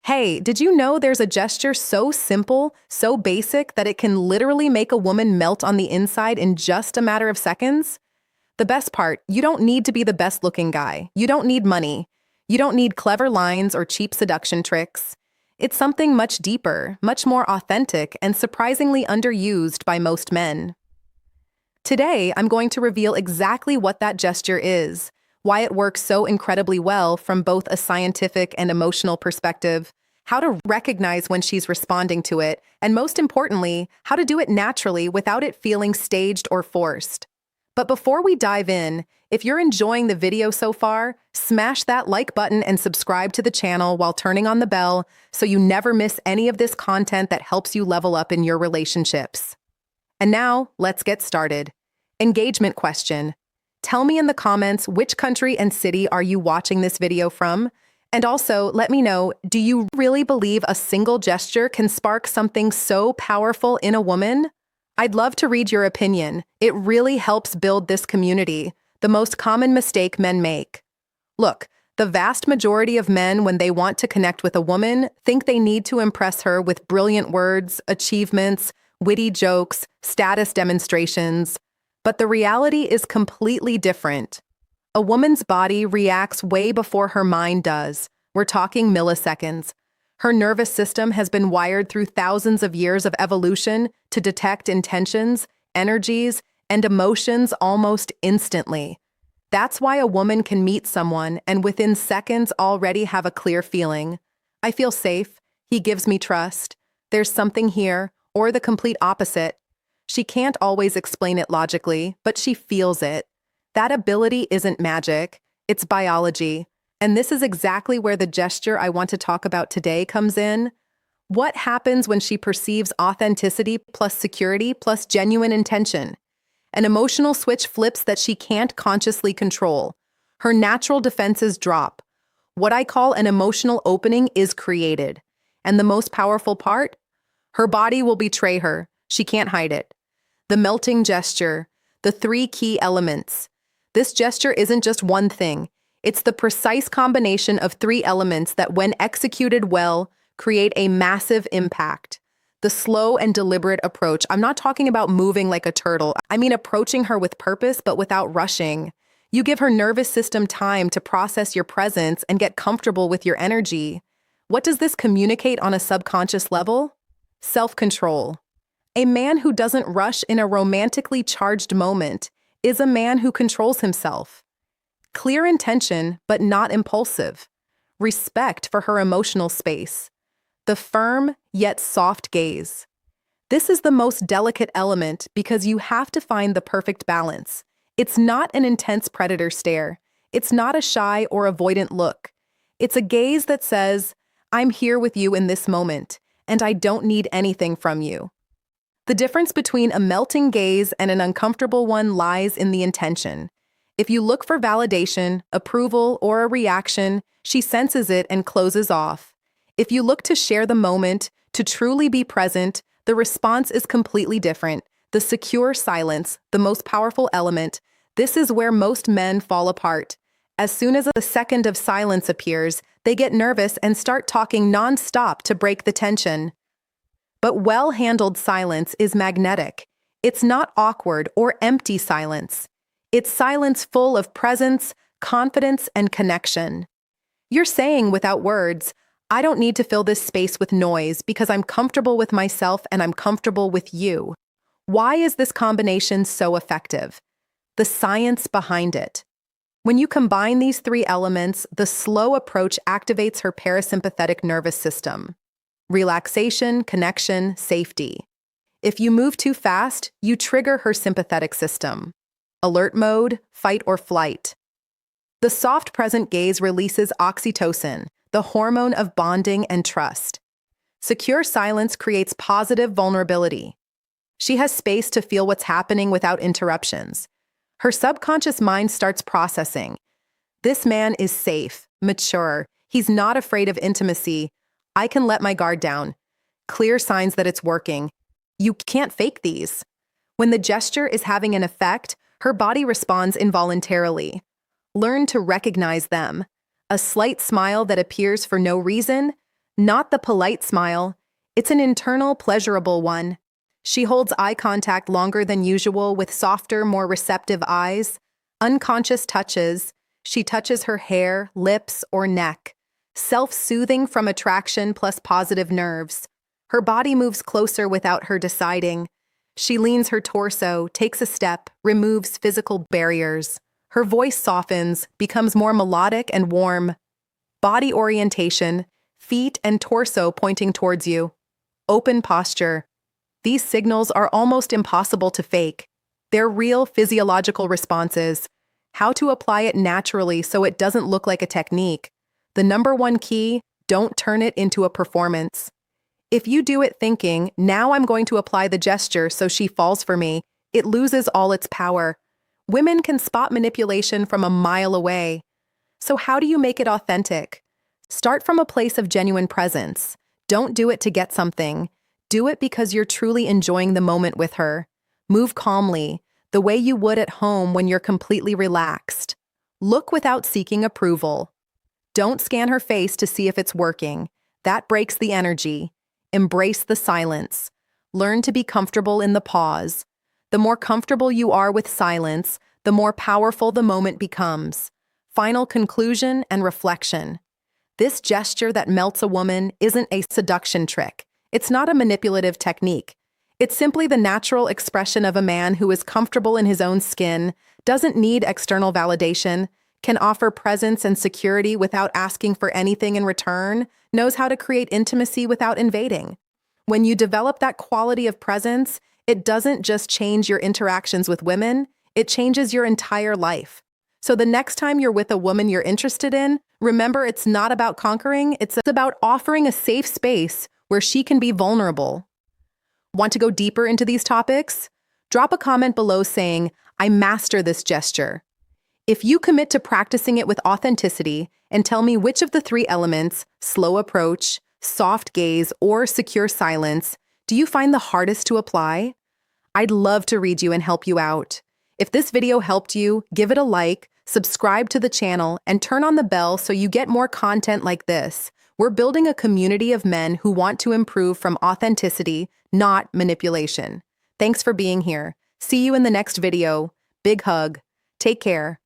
Hey, did you know there's a gesture so simple, so basic that it can literally make a woman melt on the inside in just a matter of seconds? The best part, you don't need to be the best looking guy. You don't need money. You don't need clever lines or cheap seduction tricks. It's something much deeper, much more authentic, and surprisingly underused by most men. Today, I'm going to reveal exactly what that gesture is, why it works so incredibly well from both a scientific and emotional perspective, how to recognize when she's responding to it, and most importantly, how to do it naturally without it feeling staged or forced. But before we dive in, if you're enjoying the video so far, smash that like button and subscribe to the channel while turning on the bell so you never miss any of this content that helps you level up in your relationships. And now, let's get started. Engagement question. Tell me in the comments which country and city are you watching this video from? And also, let me know, do you really believe a single gesture can spark something so powerful in a woman? I'd love to read your opinion. It really helps build this community. The most common mistake men make. Look, the vast majority of men, when they want to connect with a woman, think they need to impress her with brilliant words, achievements, witty jokes, status demonstrations. But the reality is completely different. A woman's body reacts way before her mind does. We're talking milliseconds. Her nervous system has been wired through thousands of years of evolution to detect intentions, energies, and emotions almost instantly. That's why a woman can meet someone and within seconds already have a clear feeling. I feel safe. He gives me trust. There's something here, or the complete opposite. She can't always explain it logically, but she feels it. That ability isn't magic, it's biology. And this is exactly where the gesture I want to talk about today comes in. What happens when she perceives authenticity plus security plus genuine intention? An emotional switch flips that she can't consciously control. Her natural defenses drop. What I call an emotional opening is created. And the most powerful part? Her body will betray her. She can't hide it. The melting gesture, the three key elements. This gesture isn't just one thing. It's the precise combination of three elements that, when executed well, create a massive impact. The slow and deliberate approach. I'm not talking about moving like a turtle. I mean approaching her with purpose, but without rushing. You give her nervous system time to process your presence and get comfortable with your energy. What does this communicate on a subconscious level? Self-control. A man who doesn't rush in a romantically charged moment is a man who controls himself. Clear intention, but not impulsive. Respect for her emotional space. The firm, yet soft gaze. This is the most delicate element because you have to find the perfect balance. It's not an intense predator stare. It's not a shy or avoidant look. It's a gaze that says, I'm here with you in this moment, and I don't need anything from you. The difference between a melting gaze and an uncomfortable one lies in the intention. If you look for validation, approval, or a reaction, she senses it and closes off. If you look to share the moment, to truly be present, the response is completely different. The secure silence, the most powerful element, this is where most men fall apart. As soon as a second of silence appears, they get nervous and start talking non-stop to break the tension. But well-handled silence is magnetic. It's not awkward or empty silence. It's silence full of presence, confidence, and connection. You're saying without words, I don't need to fill this space with noise because I'm comfortable with myself and I'm comfortable with you. Why is this combination so effective? The science behind it. When you combine these three elements, the slow approach activates her parasympathetic nervous system. Relaxation, connection, safety. If you move too fast, you trigger her sympathetic system. Alert mode, fight or flight. The soft present gaze releases oxytocin, the hormone of bonding and trust. Secure silence creates positive vulnerability. She has space to feel what's happening without interruptions. Her subconscious mind starts processing. This man is safe, mature. He's not afraid of intimacy. I can let my guard down. Clear signs that it's working. You can't fake these. When the gesture is having an effect, her body responds involuntarily. Learn to recognize them. A slight smile that appears for no reason, Not the polite smile. It's an internal, pleasurable one. She holds eye contact longer than usual with softer, more receptive eyes. Unconscious touches. She touches her hair, lips, or neck. Self-soothing from attraction plus positive nerves. Her body moves closer without her deciding. She leans her torso, takes a step, removes physical barriers. Her voice softens, becomes more melodic and warm. Body orientation, feet and torso pointing towards you. Open posture. These signals are almost impossible to fake. They're real physiological responses. How to apply it naturally so it doesn't look like a technique. The number one key, don't turn it into a performance. If you do it thinking, now I'm going to apply the gesture so she falls for me, it loses all its power. Women can spot manipulation from a mile away. So how do you make it authentic? Start from a place of genuine presence. Don't do it to get something. Do it because you're truly enjoying the moment with her. Move calmly, the way you would at home when you're completely relaxed. Look without seeking approval. Don't scan her face to see if it's working. That breaks the energy. Embrace the silence. Learn to be comfortable in the pause. The more comfortable you are with silence, the more powerful the moment becomes. Final conclusion and reflection. This gesture that melts a woman isn't a seduction trick. It's not a manipulative technique. It's simply the natural expression of a man who is comfortable in his own skin, doesn't need external validation, can offer presence and security without asking for anything in return, knows how to create intimacy without invading. When you develop that quality of presence, it doesn't just change your interactions with women, it changes your entire life. So the next time you're with a woman you're interested in, remember it's not about conquering, it's about offering a safe space where she can be vulnerable. Want to go deeper into these topics? Drop a comment below saying, I master this gesture. If you commit to practicing it with authenticity and tell me which of the three elements, slow approach, soft gaze, or secure silence, do you find the hardest to apply? I'd love to read you and help you out. If this video helped you, give it a like, subscribe to the channel, and turn on the bell so you get more content like this. We're building a community of men who want to improve from authenticity, not manipulation. Thanks for being here. See you in the next video. Big hug. Take care.